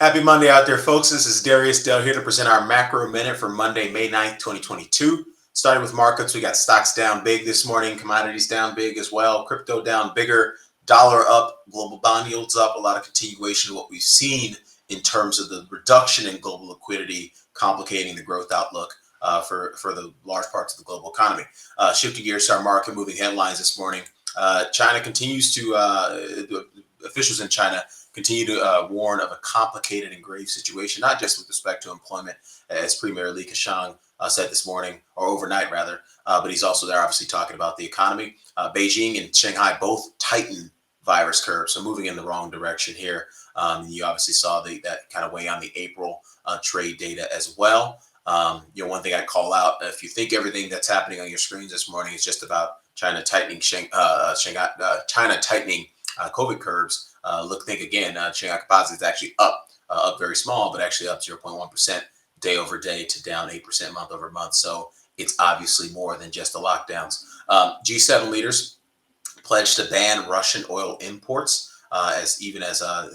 Happy Monday out there, folks. This is Darius Dale here to present our macro minute for Monday, May 9th, 2022. Starting with markets, we got stocks down big this morning, commodities down big as well, crypto down bigger, dollar up, global bond yields up, a lot of continuation of what we've seen in terms of the reduction in global liquidity, complicating the growth outlook for the large parts of the global economy. Shifting gears to our market moving headlines this morning. China continues to, officials in China continue to warn of a complicated and grave situation, not just with respect to employment, as Premier Li Keqiang said this morning, or overnight rather, but he's also there obviously talking about the economy. Beijing and Shanghai both tighten virus curves, so moving in the wrong direction here. You obviously saw that kind of weigh on the April trade data as well. One thing I'd call out, if you think everything that's happening on your screens this morning is just about China tightening China tightening COVID curves, think again. Shanghai Composite is actually up very small, but actually up 0.1% day over day to down 8% month over month. So it's obviously more than just the lockdowns. G7 leaders pledged to ban Russian oil imports, as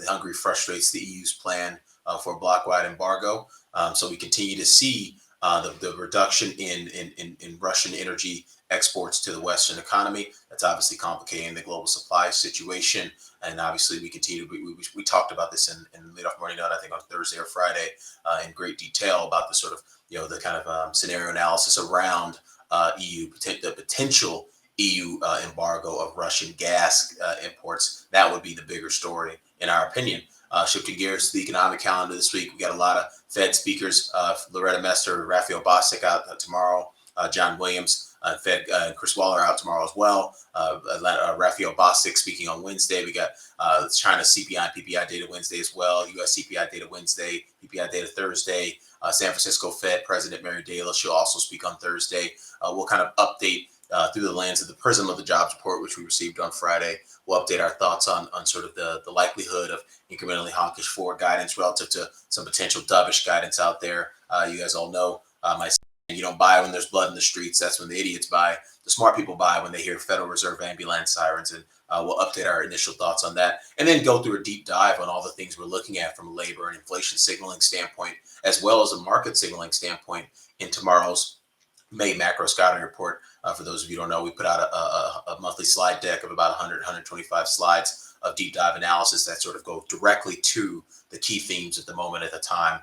Hungary frustrates the EU's plan for a bloc-wide embargo. So we continue to see the reduction in Russian energy exports to the Western economy. That's obviously complicating the global supply situation. And obviously, we continue. We talked about this in Leadoff Morning Note, I think on Thursday or Friday, in great detail about the sort of the kind of scenario analysis around the potential EU embargo of Russian gas imports. That would be the bigger story, in our opinion. Shifting gears to the economic calendar this week, we got a lot of Fed speakers. Loretta Mester, Raphael Bostic out tomorrow. John Williams, Fed, Chris Waller out tomorrow as well. Raphael Bostic speaking on Wednesday. We got China CPI and PPI data Wednesday as well. U.S. CPI data Wednesday, PPI data Thursday. San Francisco Fed President Mary Daly, she'll also speak on Thursday. We'll kind of update through the lens of the prism of the jobs report, which we received on Friday. We'll update our thoughts on sort of the likelihood of incrementally hawkish forward guidance relative to some potential dovish guidance out there. You guys all know my saying, you don't buy when there's blood in the streets. That's when the idiots buy. The smart people buy when they hear Federal Reserve ambulance sirens. And we'll update our initial thoughts on that and then go through a deep dive on all the things we're looking at from a labor and inflation signaling standpoint, as well as a market signaling standpoint in tomorrow's May macro scouting report. For those of you who don't know, we put out a monthly slide deck of about 100, 125 slides of deep dive analysis that sort of go directly to the key themes at the moment at the time.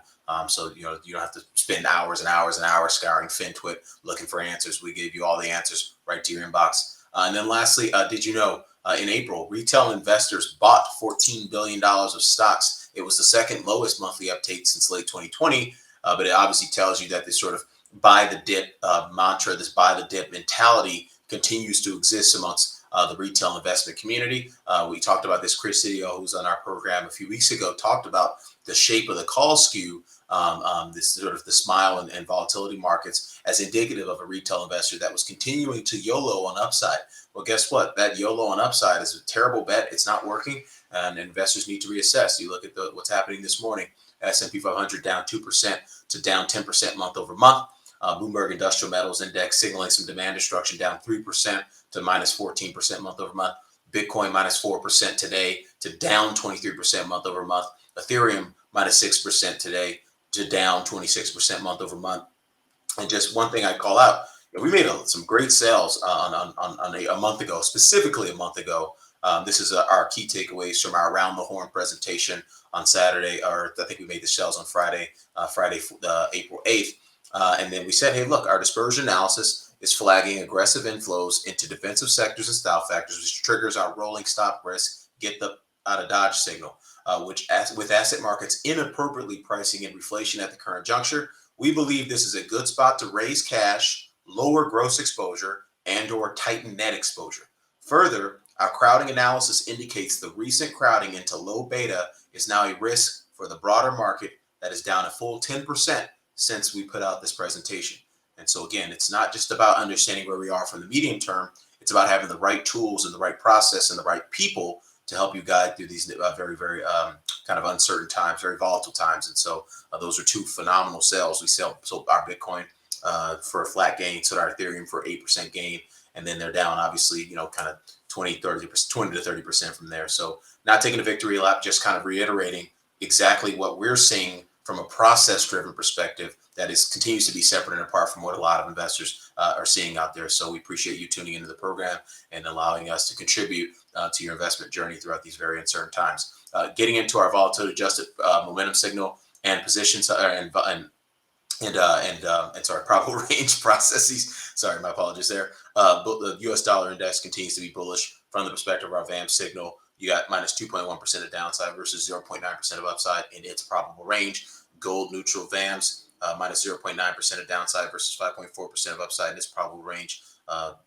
So you don't have to spend hours and hours and hours scouring FinTwit looking for answers. We gave you all the answers right to your inbox. And then lastly, did you know in April, retail investors bought $14 billion of stocks? It was the second lowest monthly uptake since late 2020, but it obviously tells you that this sort of buy the dip mantra, this buy the dip mentality continues to exist amongst the retail investment community. We talked about this. Chris Sidio, who was on our program a few weeks ago, talked about the shape of the call skew, this sort of the smile and volatility markets as indicative of a retail investor that was continuing to YOLO on upside. Well, guess what? That YOLO on upside is a terrible bet. It's not working, and investors need to reassess. You look at what's happening this morning. S&P 500 down 2% to down 10% month over month. Bloomberg Industrial Metals Index signaling some demand destruction, down 3% to minus 14% month over month. Bitcoin minus 4% today to down 23% month over month. Ethereum minus 6% today to down 26% month over month. And just one thing I call out, we made some great sales a month ago, specifically a month ago. This is our key takeaways from our Around the Horn presentation on Saturday, or I think we made the sales on Friday, April 8th. And then we said, hey, look, our dispersion analysis is flagging aggressive inflows into defensive sectors and style factors, which triggers our rolling stop risk, get the out of dodge signal, with asset markets inappropriately pricing in reflation at the current juncture. We believe this is a good spot to raise cash, lower gross exposure, and or tighten net exposure. Further, our crowding analysis indicates the recent crowding into low beta is now a risk for the broader market that is down a full 10% since we put out this presentation. And so again, it's not just about understanding where we are from the medium term. It's about having the right tools and the right process and the right people to help you guide through these very, very kind of uncertain times, very volatile times. And so those are two phenomenal sales. We sold our Bitcoin for a flat gain, sold our Ethereum for 8% gain, and then they're down, obviously, kind of 20 to 30% from there. So not taking a victory lap, just kind of reiterating exactly what we're seeing from a process-driven perspective that is continues to be separate and apart from what a lot of investors are seeing out there. So we appreciate you tuning into the program and allowing us to contribute to your investment journey throughout these very uncertain times. Getting into our volatility adjusted momentum signal and positions and sorry, probable range processes. Sorry, my apologies there. But the U.S. dollar index continues to be bullish from the perspective of our VAM signal. You got minus 2.1% of downside versus 0.9% of upside in its probable range. Gold neutral VAMs minus 0.9% of downside versus 5.4% of upside in its probable range.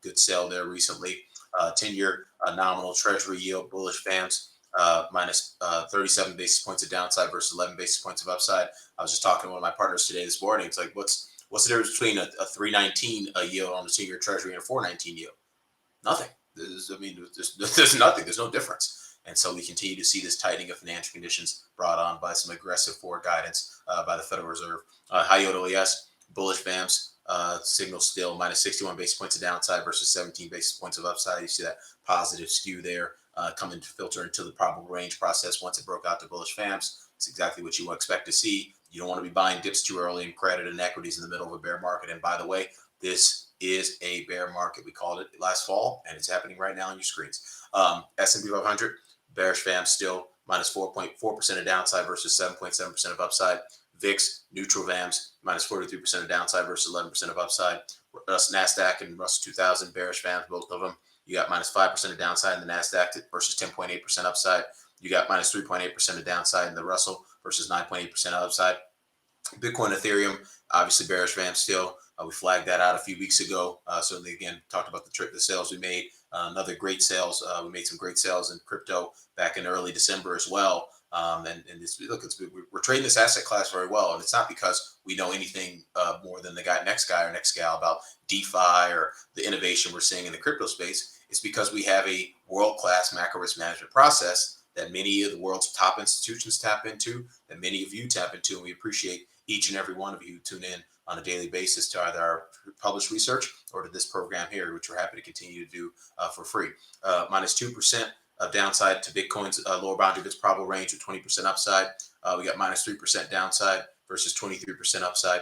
Good sale there recently. 10-year nominal treasury yield bullish VAMs minus 37 basis points of downside versus 11 basis points of upside. I was just talking to one of my partners today this morning. It's like, what's the difference between a 319 yield on the 10-year treasury and a 419 yield? Nothing. There's nothing. There's no difference. And so we continue to see this tightening of financial conditions brought on by some aggressive forward guidance by the Federal Reserve. High yield OES, bullish VAMs, signal still minus 61 basis points of downside versus 17 basis points of upside. You see that positive skew there coming to filter into the probable range process once it broke out to bullish VAMs. It's exactly what you expect to see. You don't want to be buying dips too early in credit and equities in the middle of a bear market. And by the way, this is a bear market. We called it last fall, and it's happening right now on your screens. S&P 500, bearish VAMs still minus 4.4% of downside versus 7.7% of upside. VIX, neutral VAMs, minus 43% of downside versus 11% of upside. NASDAQ and Russell 2000, bearish VAMs, both of them. You got minus 5% of downside in the NASDAQ versus 10.8% upside. You got minus 3.8% of downside in the Russell versus 9.8% upside. Bitcoin, Ethereum, obviously bearish VAMs still. We flagged that out a few weeks ago. Certainly, again, talked about the sales we made. Another great sales. We made some great sales in crypto back in early December as well. We're trading this asset class very well, and it's not because we know anything more than the next guy or next gal about DeFi or the innovation we're seeing in the crypto space. It's because we have a world-class macro risk management process that many of the world's top institutions tap into, that many of you tap into, and we appreciate each and every one of you who tune in on a daily basis to either our published research or to this program here, which we're happy to continue to do for free. Minus 2% of downside to Bitcoin's lower boundary of its probable range with 20% upside. We got minus 3% downside versus 23% upside.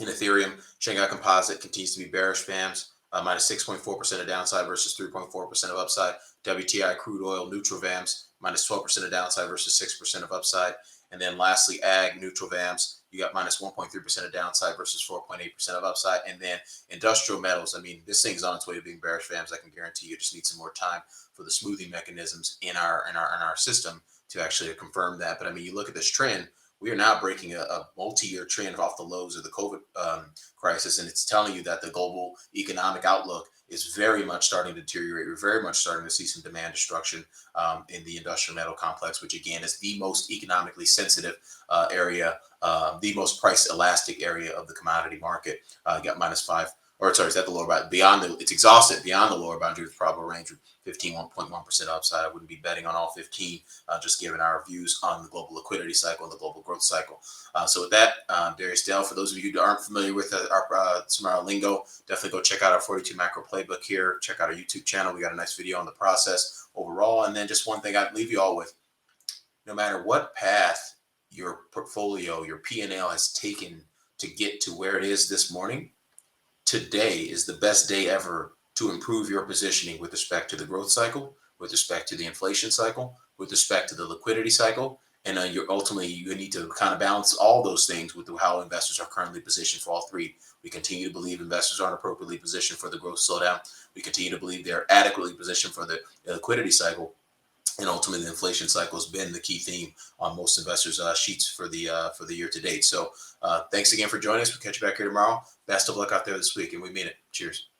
In Ethereum, Shanghai Composite continues to be bearish VAMs, minus 6.4% of downside versus 3.4% of upside. WTI crude oil neutral VAMs, minus 12% of downside versus 6% of upside. And then lastly, ag neutral VAMs, you got minus 1.3% of downside versus 4.8% of upside. And then industrial metals, I mean, this thing's on its way to being bearish VAMs. I can guarantee you just need some more time for the smoothing mechanisms in our system to actually confirm that. But I mean, you look at this trend, we are now breaking a multi-year trend off the lows of the COVID crisis, and it's telling you that the global economic outlook is very much starting to deteriorate. We're very much starting to see some demand destruction in the industrial metal complex, which again is the most economically sensitive area, the most price elastic area of the commodity market. Got minus 5. Or sorry, is that the lower boundary? It's exhausted beyond the lower boundary of probable range of 15.1% upside. I wouldn't be betting on all 15, just given our views on the global liquidity cycle and the global growth cycle. So with that, Darius Dale, for those of you who aren't familiar with some of our lingo, definitely go check out our 42 macro playbook here. Check out our YouTube channel. We got a nice video on the process overall. And then just one thing I'd leave you all with, no matter what path your portfolio, your P&L has taken to get to where it is this morning, today is the best day ever to improve your positioning with respect to the growth cycle, with respect to the inflation cycle, with respect to the liquidity cycle. And you need to kind of balance all those things with how investors are currently positioned for all three. We continue to believe investors aren't appropriately positioned for the growth slowdown. We continue to believe they're adequately positioned for the liquidity cycle. And ultimately, the inflation cycle has been the key theme on most investors' sheets for the year to date. So thanks again for joining us. We'll catch you back here tomorrow. Best of luck out there this week, and we mean it. Cheers.